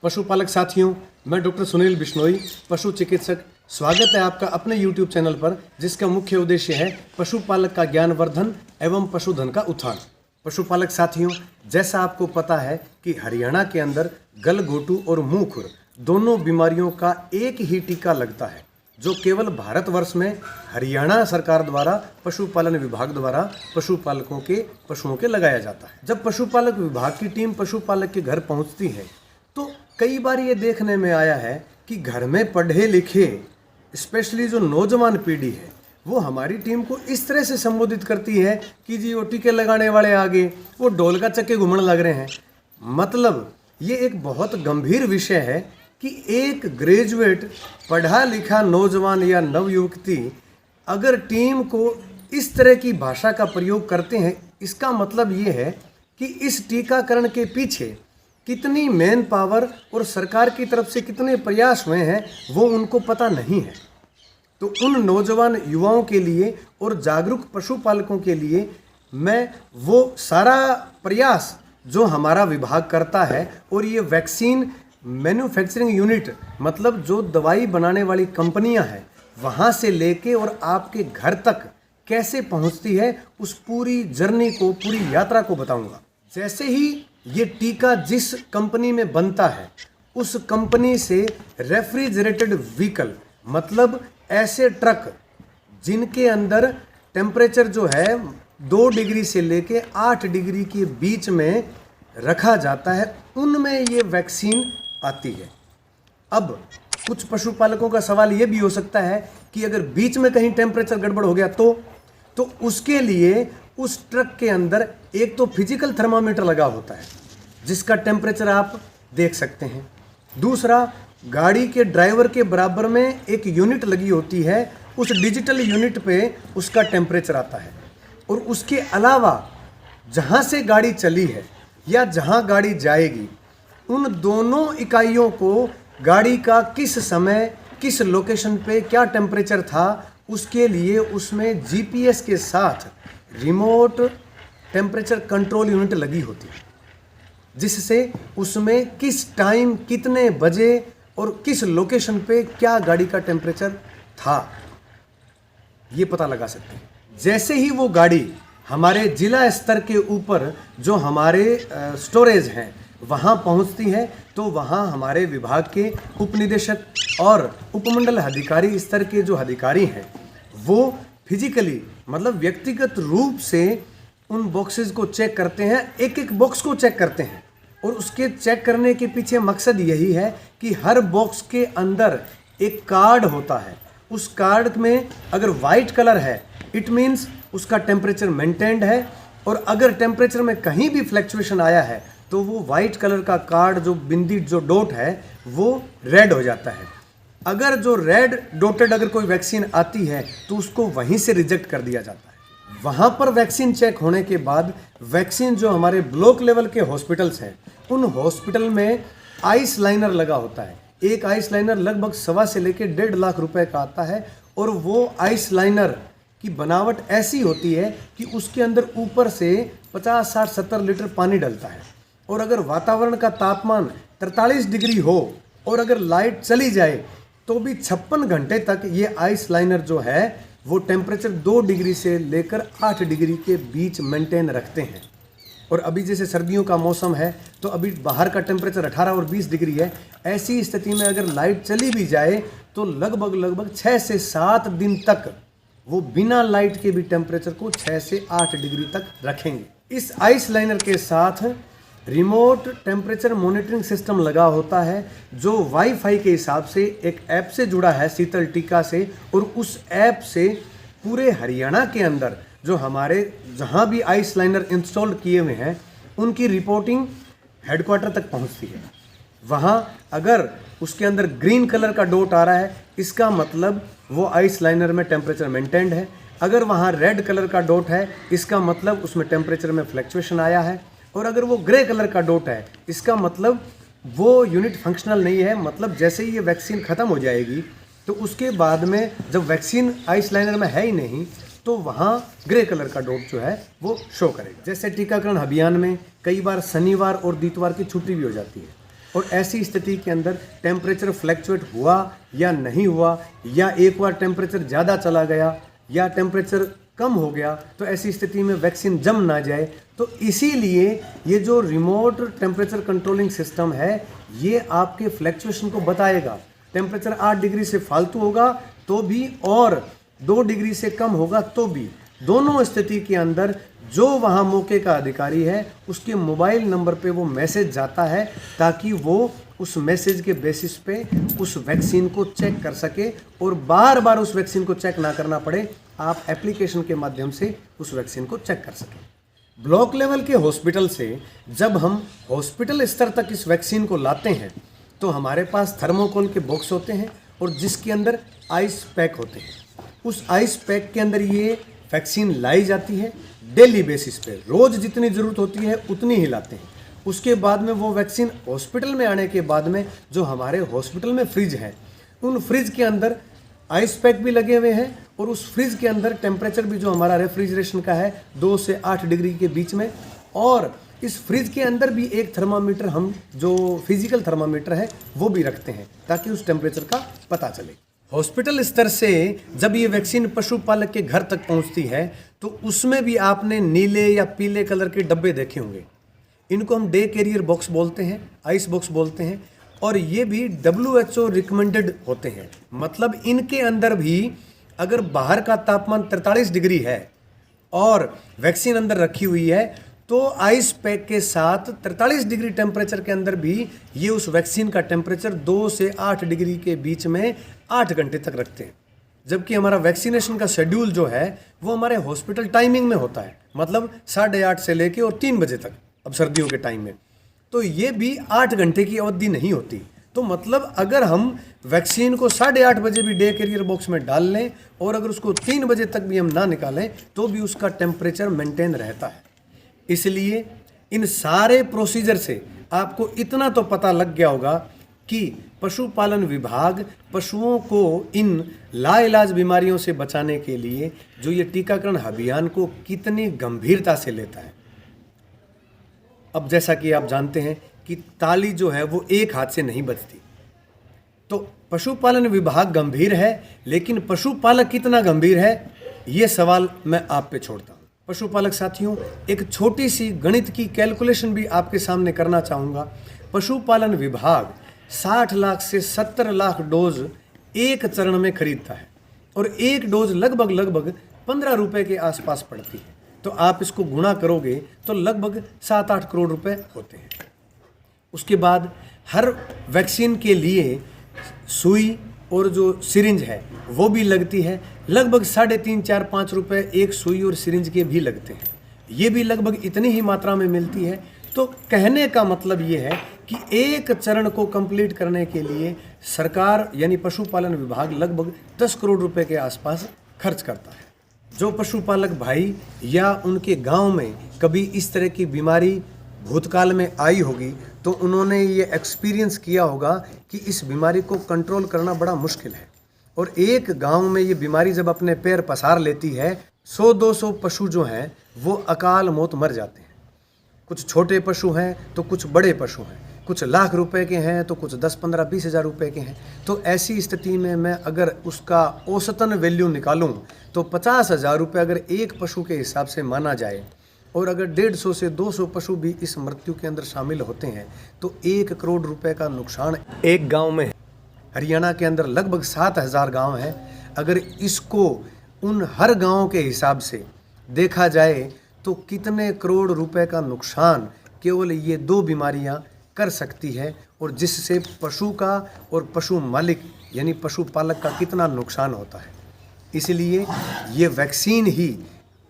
पशुपालक साथियों, मैं डॉक्टर सुनील बिश्नोई, पशु चिकित्सक। स्वागत है आपका अपने YouTube चैनल पर, जिसका मुख्य उद्देश्य है पशुपालक का ज्ञानवर्धन एवं पशुधन का उत्थान। पशुपालक साथियों, जैसा आपको पता है कि हरियाणा के अंदर गलघोटू और मुंह खुर दोनों बीमारियों का एक ही टीका लगता है, जो केवल भारतवर्ष में हरियाणा सरकार द्वारा पशुपालन विभाग द्वारा पशुपालकों के पशुओं के लगाया जाता है। जब पशुपालक विभाग की टीम पशुपालक के घर पहुंचती है तो कई बार ये देखने में आया है कि घर में पढ़े लिखे स्पेशली जो नौजवान पीढ़ी है वो हमारी टीम को इस तरह से संबोधित करती है कि जी वो टीके लगाने वाले आगे, वो ढोल का चक्के घूमने लग रहे हैं। मतलब ये एक बहुत गंभीर विषय है कि एक ग्रेजुएट पढ़ा लिखा नौजवान या नवयुवती अगर टीम को इस तरह की भाषा का प्रयोग करते हैं, इसका मतलब ये है कि इस टीकाकरण के पीछे कितनी मैन पावर और सरकार की तरफ से कितने प्रयास हुए हैं वो उनको पता नहीं है। तो उन नौजवान युवाओं के लिए और जागरूक पशुपालकों के लिए मैं वो सारा प्रयास जो हमारा विभाग करता है, और ये वैक्सीन मैन्युफैक्चरिंग यूनिट मतलब जो दवाई बनाने वाली कंपनियां हैं वहाँ से लेके और आपके घर तक कैसे पहुँचती है, उस पूरी जर्नी को, पूरी यात्रा को बताऊंगा। जैसे ही ये टीका जिस कंपनी में बनता है उस कंपनी से रेफ्रिजरेटेड व्हीकल मतलब ऐसे ट्रक जिनके अंदर टेम्परेचर जो है 2 डिग्री से लेके 8 डिग्री के बीच में रखा जाता है, उनमें ये वैक्सीन आती है। अब कुछ पशुपालकों का सवाल ये भी हो सकता है कि अगर बीच में कहीं टेम्परेचर गड़बड़ हो गया तो उसके लिए उस ट्रक के अंदर एक तो फिजिकल थर्मामीटर लगा होता है जिसका टेम्परेचर आप देख सकते हैं। दूसरा, गाड़ी के ड्राइवर के बराबर में एक यूनिट लगी होती है, उस डिजिटल यूनिट पे उसका टेम्परेचर आता है। और उसके अलावा जहाँ से गाड़ी चली है या जहाँ गाड़ी जाएगी, उन दोनों इकाइयों को गाड़ी का किस समय किस लोकेशन पे क्या टेम्परेचर था उसके लिए उसमें जीपीएस के साथ रिमोट टेम्परेचर कंट्रोल यूनिट लगी होती है, जिससे उसमें किस टाइम कितने बजे और किस लोकेशन पे क्या गाड़ी का टेम्परेचर था ये पता लगा सकते हैं। जैसे ही वो गाड़ी हमारे जिला स्तर के ऊपर जो हमारे स्टोरेज हैं वहाँ पहुँचती है तो वहाँ हमारे विभाग के उपनिदेशक और उपमंडल अधिकारी स्तर के जो अधिकारी हैं वो फिजिकली मतलब व्यक्तिगत रूप से उन बॉक्सेस को चेक करते हैं, एक एक बॉक्स को चेक करते हैं। और उसके चेक करने के पीछे मकसद यही है कि हर बॉक्स के अंदर एक कार्ड होता है। उस कार्ड में अगर वाइट कलर है इट मीन्स उसका टेम्परेचर मेंटेन्ड है, और अगर टेम्परेचर में कहीं भी फ्लक्चुएशन आया है तो वो वाइट कलर का कार्ड जो बिंदी जो डॉट है वो रेड हो जाता है। अगर जो रेड डॉटेड अगर कोई वैक्सीन आती है तो उसको वहीं से रिजेक्ट कर दिया जाता है। वहाँ पर वैक्सीन चेक होने के बाद वैक्सीन जो हमारे ब्लॉक लेवल के हॉस्पिटल्स हैं उन हॉस्पिटल में आइस लाइनर लगा होता है। एक आइस लाइनर लगभग 1.25 से लेकर 1.5 लाख रुपए का आता है, और वो आइस लाइनर की बनावट ऐसी होती है कि उसके अंदर ऊपर से 50, 60, 70 लीटर पानी डलता है। और अगर वातावरण का तापमान 43 डिग्री हो और अगर लाइट चली जाए तो भी 56 घंटे तक ये आइस लाइनर जो है वो टेम्परेचर 2 डिग्री से लेकर 8 डिग्री के बीच मेंटेन रखते हैं। और अभी जैसे सर्दियों का मौसम है तो अभी बाहर का टेम्परेचर 18 और 20 डिग्री है। ऐसी स्थिति में अगर लाइट चली भी जाए तो लगभग 6 से 7 दिन तक वो बिना लाइट के भी टेम्परेचर को 6 से 8 डिग्री तक रखेंगे। इस आइस लाइनर के साथ रिमोट टेम्परेचर मॉनिटरिंग सिस्टम लगा होता है जो वाईफाई के हिसाब से एक ऐप से जुड़ा है शीतल टीका से, और उस ऐप से पूरे हरियाणा के अंदर जो हमारे जहां भी आइस लाइनर इंस्टॉल किए हुए हैं उनकी रिपोर्टिंग हेडक्वार्टर तक पहुंचती है। वहां अगर उसके अंदर ग्रीन कलर का डॉट आ रहा है इसका मतलब वो आइस लाइनर में टेम्परेचर मेंटेन्ड है। अगर वहाँ रेड कलर का डॉट है इसका मतलब उसमें टेम्परेचर में फ्लक्चुएशन आया है। और अगर वो ग्रे कलर का डॉट है इसका मतलब वो यूनिट फंक्शनल नहीं है। मतलब जैसे ही ये वैक्सीन ख़त्म हो जाएगी तो उसके बाद में जब वैक्सीन आइस लाइनर में है ही नहीं तो वहाँ ग्रे कलर का डॉट जो है वो शो करेगा। जैसे टीकाकरण अभियान में कई बार शनिवार और इतवार की छुट्टी भी हो जाती है, और ऐसी स्थिति के अंदर टेम्परेचर फ्लैक्चुएट हुआ या नहीं हुआ, या एक बार टेम्परेचर ज़्यादा चला गया या टेम्परेचर कम हो गया, तो ऐसी स्थिति में वैक्सीन जम ना जाए। तो इसीलिए ये जो रिमोट टेम्परेचर कंट्रोलिंग सिस्टम है ये आपके फ्लैक्चुएशन को बताएगा। टेम्परेचर 8 डिग्री से फालतू होगा तो भी और 2 डिग्री से कम होगा तो भी, दोनों स्थिति के अंदर जो वहाँ मौके का अधिकारी है उसके मोबाइल नंबर पे वो मैसेज जाता है ताकि वो उस मैसेज के बेसिस पे उस वैक्सीन को चेक कर सके और बार बार उस वैक्सीन को चेक ना करना पड़े, आप एप्लीकेशन के माध्यम से उस वैक्सीन को चेक कर सकें। ब्लॉक लेवल के हॉस्पिटल से जब हम हॉस्पिटल स्तर तक इस वैक्सीन को लाते हैं तो हमारे पास थर्मोकोल के बॉक्स होते हैं और जिसके अंदर आइस पैक होते हैं। उस आइस पैक के अंदर ये वैक्सीन लाई जाती है डेली बेसिस पे, रोज़ जितनी ज़रूरत होती है उतनी ही लाते हैं। उसके बाद में वो वैक्सीन हॉस्पिटल में आने के बाद में जो हमारे हॉस्पिटल में फ्रिज है, उन फ्रिज के अंदर आइस पैक भी लगे हुए हैं और उस फ्रिज के अंदर टेम्परेचर भी जो हमारा रेफ्रिजरेशन का है 2 से 8 डिग्री के बीच में, और इस फ्रिज के अंदर भी एक थर्मामीटर, हम जो फिजिकल थर्मामीटर है वो भी रखते हैं ताकि उस टेम्परेचर का पता चले। हॉस्पिटल स्तर से जब ये वैक्सीन पशुपालक के घर तक पहुंचती है तो उसमें भी आपने नीले या पीले कलर के डब्बे देखे होंगे। इनको हम डे कैरियर बॉक्स बोलते हैं, आइस बॉक्स बोलते हैं, और ये भी WHO रिकमेंडेड होते हैं। मतलब इनके अंदर भी अगर बाहर का तापमान 43 डिग्री है और वैक्सीन अंदर रखी हुई है तो आइस पैक के साथ 43 डिग्री टेम्परेचर के अंदर भी ये उस वैक्सीन का टेम्परेचर 2 से 8 डिग्री के बीच में 8 घंटे तक रखते हैं। जबकि हमारा वैक्सीनेशन का शेड्यूल जो है वो हमारे हॉस्पिटल टाइमिंग में होता है, मतलब 8:30 से लेके और 3 बजे तक, अब सर्दियों के टाइम में तो ये भी 8 घंटे की अवधि नहीं होती। तो मतलब अगर हम वैक्सीन को 8:30 बजे भी डे कैरियर बॉक्स में डाल लें और अगर उसको 3 बजे तक भी हम ना निकालें तो भी उसका टेम्परेचर मेंटेन रहता है। इसलिए इन सारे प्रोसीजर से आपको इतना तो पता लग गया होगा कि पशुपालन विभाग पशुओं को इन लाइलाज बीमारियों से बचाने के लिए जो ये टीकाकरण अभियान को कितनी गंभीरता से लेता है। अब जैसा कि आप जानते हैं कि ताली जो है वो एक हाथ से नहीं बजती, तो पशुपालन विभाग गंभीर है, लेकिन पशुपालक कितना गंभीर है ये सवाल मैं आप पे छोड़ता हूँ। पशुपालक साथियों, एक छोटी सी गणित की कैलकुलेशन भी आपके सामने करना चाहूँगा। पशुपालन विभाग 60 लाख से 70 लाख डोज एक चरण में खरीदता है और एक डोज लगभग 15 रुपए के आसपास पड़ती है। तो आप इसको गुणा करोगे तो लगभग 7-8 करोड़ रुपए होते हैं। उसके बाद हर वैक्सीन के लिए सुई और जो सिरिंज है वो भी लगती है, लगभग 3.5-4-5 रुपए एक सुई और सिरिंज के भी लगते हैं। ये भी लगभग इतनी ही मात्रा में मिलती है। तो कहने का मतलब ये है कि एक चरण को कंप्लीट करने के लिए सरकार यानी पशुपालन विभाग लगभग 10 करोड़ रुपए के आसपास खर्च करता है। जो पशुपालक भाई या उनके गांव में कभी इस तरह की बीमारी भूतकाल में आई होगी तो उन्होंने ये एक्सपीरियंस किया होगा कि इस बीमारी को कंट्रोल करना बड़ा मुश्किल है। और एक गांव में ये बीमारी जब अपने पैर पसार लेती है 100-200 पशु जो हैं वो अकाल मौत मर जाते हैं। कुछ छोटे पशु हैं तो कुछ बड़े पशु हैं, कुछ लाख रुपए के हैं तो कुछ 10-15-20 हज़ार रुपए के हैं। तो ऐसी स्थिति में मैं अगर उसका औसतन वैल्यू निकालूं तो 50,000 रुपये अगर एक पशु के हिसाब से माना जाए और अगर 150 से 200 पशु भी इस मृत्यु के अंदर शामिल होते हैं तो 1 करोड़ रुपए का नुकसान एक गांव में है। हरियाणा के अंदर लगभग 7,000 गांव हैं। अगर इसको उन हर गांव के हिसाब से देखा जाए तो कितने करोड़ रुपए का नुकसान केवल ये 2 बीमारियां कर सकती है और जिससे पशु का और पशु मालिक यानी पशुपालक का कितना नुकसान होता है। इसलिए ये वैक्सीन ही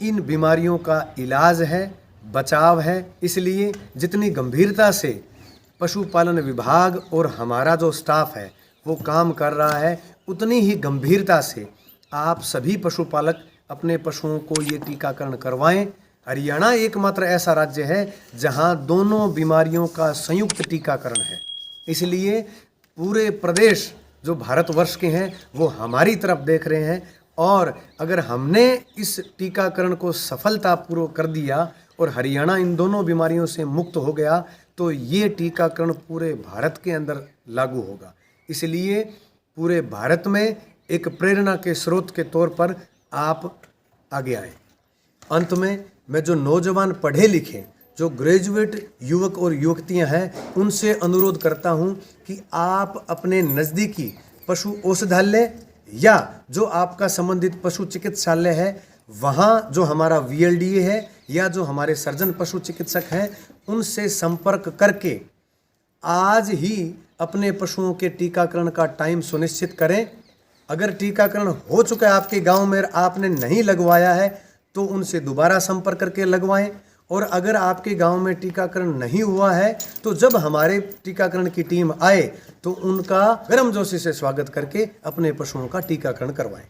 इन बीमारियों का इलाज है, बचाव है। इसलिए जितनी गंभीरता से पशुपालन विभाग और हमारा जो स्टाफ है वो काम कर रहा है, उतनी ही गंभीरता से आप सभी पशुपालक अपने पशुओं को ये टीकाकरण करवाएं। हरियाणा एकमात्र ऐसा राज्य है जहां दोनों बीमारियों का संयुक्त टीकाकरण है। इसलिए पूरे प्रदेश जो भारतवर्ष के हैं वो हमारी तरफ देख रहे हैं और अगर हमने इस टीकाकरण को सफलतापूर्वक कर दिया और हरियाणा इन दोनों बीमारियों से मुक्त हो गया तो ये टीकाकरण पूरे भारत के अंदर लागू होगा। इसलिए पूरे भारत में एक प्रेरणा के स्रोत के तौर पर आप आगे आए। अंत में मैं जो नौजवान पढ़े लिखे, जो ग्रेजुएट युवक और युवतियां हैं, उनसे अनुरोध करता हूं कि आप अपने नज़दीकी पशु औषधालय या जो आपका संबंधित पशु चिकित्सालय है, वहाँ जो हमारा VLDA है या जो हमारे सर्जन पशु चिकित्सक हैं, उनसे संपर्क करके आज ही अपने पशुओं के टीकाकरण का टाइम सुनिश्चित करें। अगर टीकाकरण हो चुका है आपके गांव में, आपने नहीं लगवाया है, तो उनसे दोबारा संपर्क करके लगवाएं। और अगर आपके गांव में टीकाकरण नहीं हुआ है, तो जब हमारे टीकाकरण की टीम आए तो उनका गर्मजोशी से स्वागत करके अपने पशुओं का टीकाकरण करवाएं।